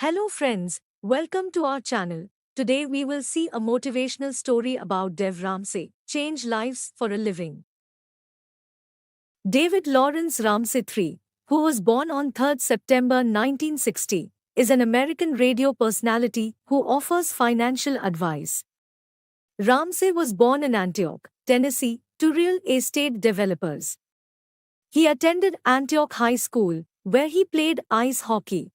Hello friends, welcome to our channel. Today we will see a motivational story about Dev Ramsey, change lives for a living. David Lawrence Ramsey III, who was born on 3rd September 1960, is an American radio personality who offers financial advice. Ramsey was born in Antioch, Tennessee, to real estate developers. He attended Antioch High School, where he played ice hockey.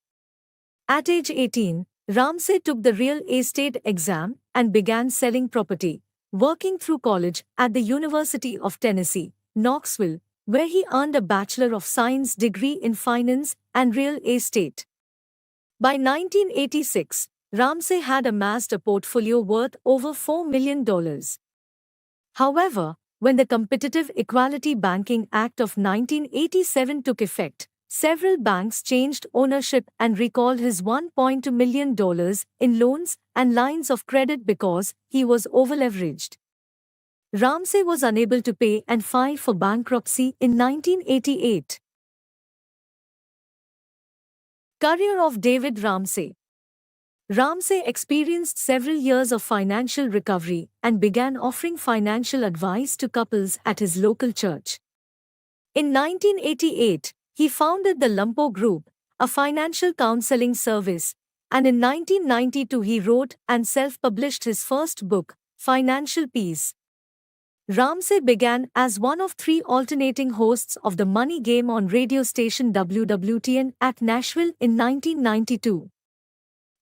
At age 18, Ramsey took the real estate exam and began selling property, working through college at the University of Tennessee, Knoxville, where he earned a Bachelor of Science degree in finance and real estate. By 1986, Ramsey had amassed a portfolio worth over $4 million. However, when the Competitive Equality Banking Act of 1987 took effect, several banks changed ownership and recalled his $1.2 million in loans and lines of credit because he was overleveraged. Ramsey was unable to pay and filed for bankruptcy in 1988. Career of David Ramsey. Ramsey experienced several years of financial recovery and began offering financial advice to couples at his local church. In 1988, he founded the Lumpo Group, a financial counseling service, and in 1992 he wrote and self-published his first book, Financial Peace. Ramsey began as one of three alternating hosts of the Money Game on radio station WWTN at Nashville in 1992.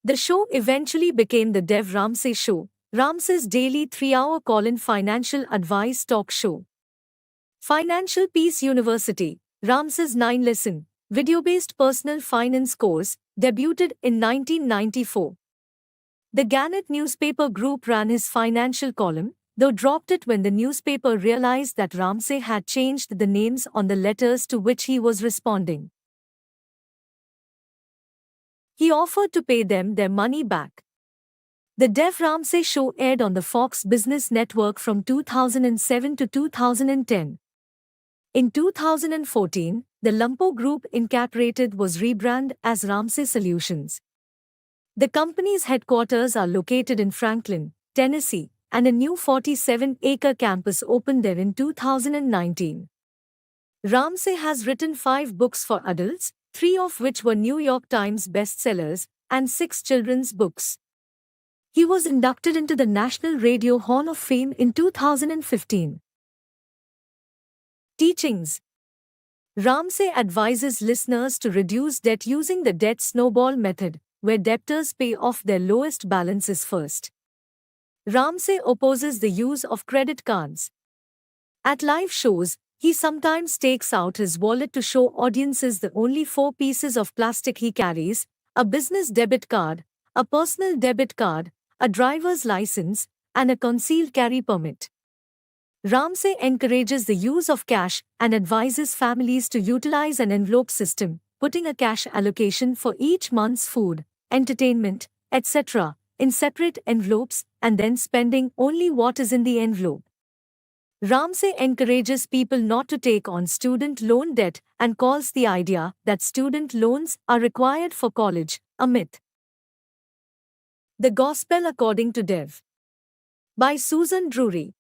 The show eventually became The Dev Ramsey Show, Ramsey's daily 3-hour call-in financial advice talk show. Financial Peace University, Ramsey's 9-lesson, video-based personal finance course, debuted in 1994. The Gannett newspaper group ran his financial column, though dropped it when the newspaper realized that Ramsey had changed the names on the letters to which he was responding. He offered to pay them their money back. The Dev Ramsey Show aired on the Fox Business Network from 2007 to 2010. In 2014, the Lumpo Group Incorporated was rebranded as Ramsey Solutions. The company's headquarters are located in Franklin, Tennessee, and a new 47-acre campus opened there in 2019. Ramsey has written 5 books for adults, 3 of which were New York Times bestsellers, and 6 children's books. He was inducted into the National Radio Hall of Fame in 2015. Teachings. Ramsey advises listeners to reduce debt using the debt snowball method, where debtors pay off their lowest balances first. Ramsey opposes the use of credit cards. At live shows, he sometimes takes out his wallet to show audiences the only 4 pieces of plastic he carries: a business debit card, a personal debit card, a driver's license, and a concealed carry permit. Ramsey encourages the use of cash and advises families to utilize an envelope system, putting a cash allocation for each month's food, entertainment, etc., in separate envelopes and then spending only what is in the envelope. Ramsey encourages people not to take on student loan debt and calls the idea that student loans are required for college a myth. The Gospel According to Dev. By Susan Drury.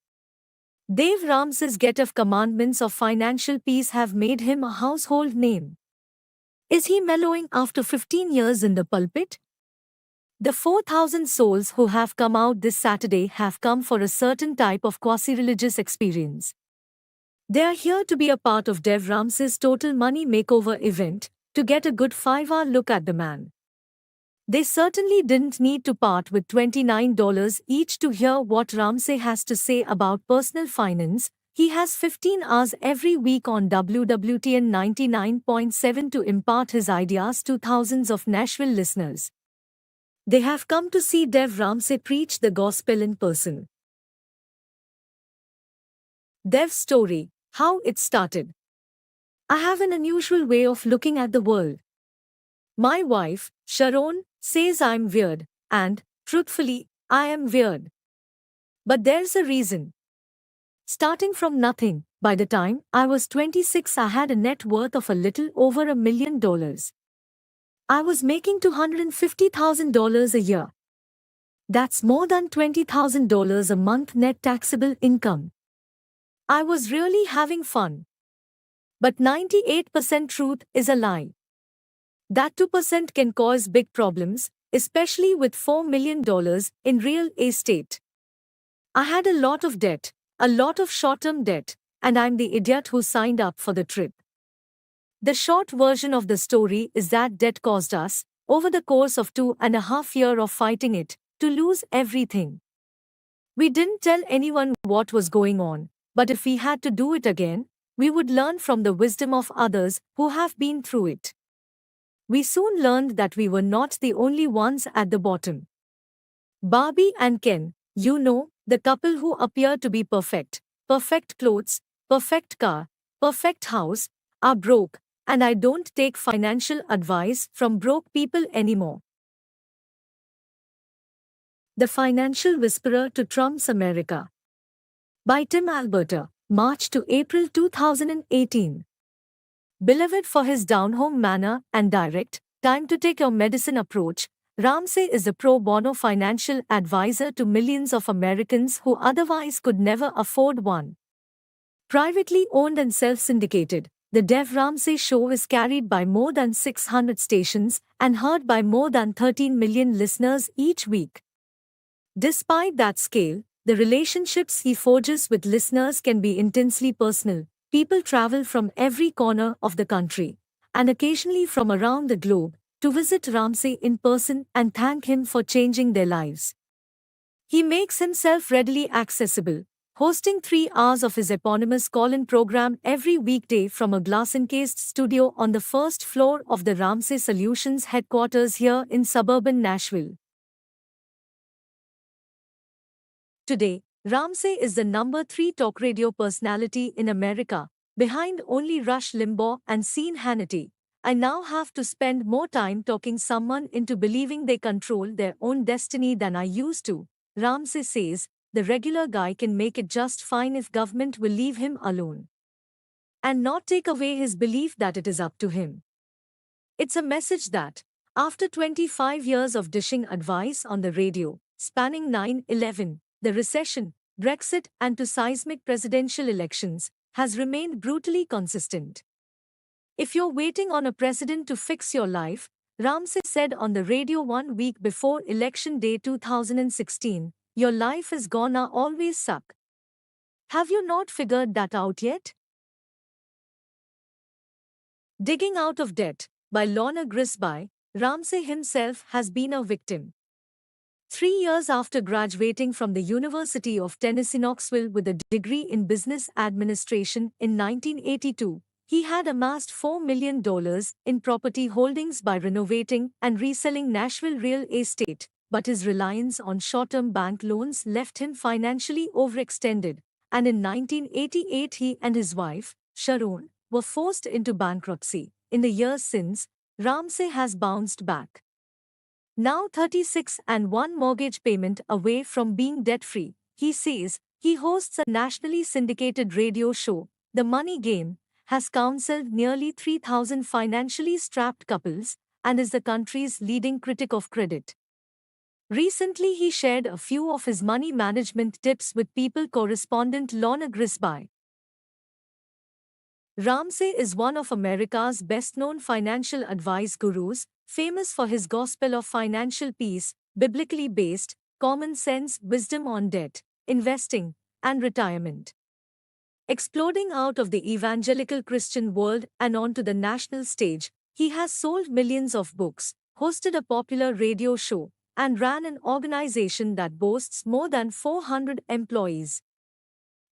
Dave Ramsey's Get of Commandments of Financial Peace have made him a household name. Is he mellowing after 15 years in the pulpit? The 4,000 souls who have come out this Saturday have come for a certain type of quasi-religious experience. They are here to be a part of Dev Ramsey's Total Money Makeover event, to get a good 5-hour look at the man. They certainly didn't need to part with $29 each to hear what Ramsey has to say about personal finance. He has 15 hours every week on WWTN 99.7 to impart his ideas to thousands of Nashville listeners. They have come to see Dev Ramsey preach the gospel in person. Dev's story, how it started. I have an unusual way of looking at the world. My wife, Sharon, says I'm weird, and, truthfully, I am weird. But there's a reason. Starting from nothing, by the time I was 26 I had a net worth of a little over $1 million. I was making $250,000 a year. That's more than $20,000 a month net taxable income. I was really having fun. But 98% truth is a lie. That 2% can cause big problems, especially with $4 million in real estate. I had a lot of debt, a lot of short-term debt, and I'm the idiot who signed up for the trip. The short version of the story is that debt caused us, over the course of 2.5 years of fighting it, to lose everything. We didn't tell anyone what was going on, but if we had to do it again, we would learn from the wisdom of others who have been through it. We soon learned that we were not the only ones at the bottom. Barbie and Ken, the couple who appear to be perfect, perfect clothes, perfect car, perfect house, are broke, and I don't take financial advice from broke people anymore. The Financial Whisperer to Trump's America. By Tim Alberta, March to April 2018. Beloved for his down-home manner and direct, time-to-take-your-medicine approach, Ramsey is a pro bono financial advisor to millions of Americans who otherwise could never afford one. Privately owned and self-syndicated, the Dave Ramsey Show is carried by more than 600 stations and heard by more than 13 million listeners each week. Despite that scale, the relationships he forges with listeners can be intensely personal. People travel from every corner of the country, and occasionally from around the globe, to visit Ramsey in person and thank him for changing their lives. He makes himself readily accessible, hosting 3 hours of his eponymous call-in program every weekday from a glass-encased studio on the first floor of the Ramsey Solutions headquarters here in suburban Nashville. Today, Ramsey is the number 3 talk radio personality in America, behind only Rush Limbaugh and Sean Hannity. I now have to spend more time talking someone into believing they control their own destiny than I used to. Ramsey says, the regular guy can make it just fine if government will leave him alone and not take away his belief that it is up to him. It's a message that, after 25 years of dishing advice on the radio, spanning 9/11, the recession, Brexit, and to seismic presidential elections, has remained brutally consistent. If you're waiting on a president to fix your life, Ramsey said on the radio 1 week before Election Day 2016, your life is gonna always suck. Have you not figured that out yet? Digging Out of Debt, by Lorna Grisby, Ramsey himself has been a victim. 3 years after graduating from the University of Tennessee Knoxville with a degree in business administration in 1982, he had amassed $4 million in property holdings by renovating and reselling Nashville real estate, but his reliance on short-term bank loans left him financially overextended, and in 1988 he and his wife, Sharon, were forced into bankruptcy. In the years since, Ramsey has bounced back. Now 36 and one mortgage payment away from being debt-free, he says, he hosts a nationally syndicated radio show, The Money Game, has counseled nearly 3,000 financially strapped couples, and is the country's leading critic of credit. Recently he shared a few of his money management tips with People correspondent Lorna Grisby. Ramsey is one of America's best-known financial advice gurus, famous for his gospel of financial peace, biblically based, common sense wisdom on debt, investing, and retirement. Exploding out of the evangelical Christian world and onto the national stage, he has sold millions of books, hosted a popular radio show, and ran an organization that boasts more than 400 employees.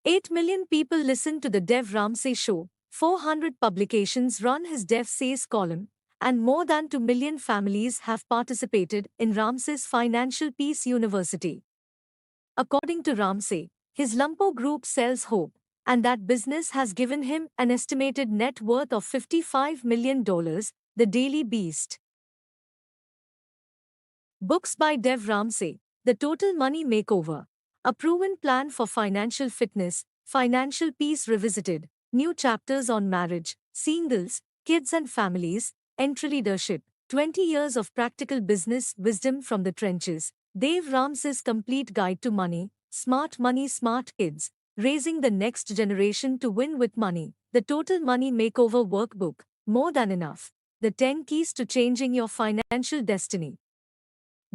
8 million people listen to the Dave Ramsey Show, 400 publications run his Dave Says column, and more than 2 million families have participated in Ramsey's Financial Peace University. According to Ramsey, his Lumpo Group sells hope, and that business has given him an estimated net worth of $55 million, The Daily Beast. Books by Dave Ramsey, The Total Money Makeover, A Proven Plan for Financial Fitness, Financial Peace Revisited, New Chapters on Marriage, Singles, Kids and Families, Entrepreneurship, 20 years of practical business wisdom from the trenches. Dave Ramsey's complete guide to money, smart kids, raising the next generation to win with money. The Total Money Makeover Workbook, more than enough. The 10 keys to changing your financial destiny.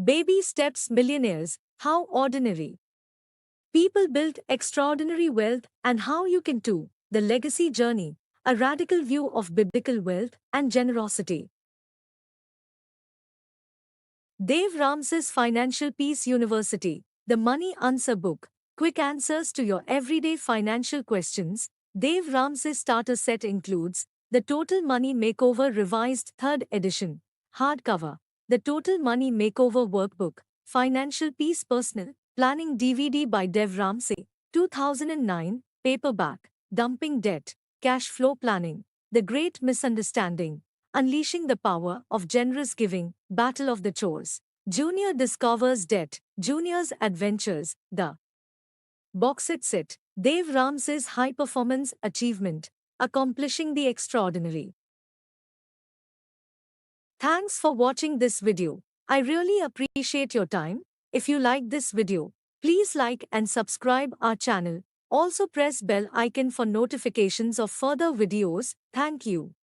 Baby steps millionaires, how ordinary people build extraordinary wealth and how you can too. The legacy journey, a radical view of biblical wealth and generosity. Dave Ramsey's Financial Peace University, the Money Answer Book, quick answers to your everyday financial questions. Dave Ramsey's starter set includes the Total Money Makeover Revised 3rd Edition, hardcover, the Total Money Makeover Workbook, Financial Peace Personal Planning DVD by Dave Ramsey, 2009, paperback, Dumping Debt, Cash Flow Planning, The Great Misunderstanding, Unleashing the Power of Generous Giving, Battle of the Chores. Junior Discovers Debt, Junior's Adventures, the box set, Dave Ramsey's High Performance Achievement, Accomplishing the Extraordinary. Thanks for watching this video. I really appreciate your time. If you like this video, please like and subscribe our channel. Also press bell icon for notifications of further videos. Thank you.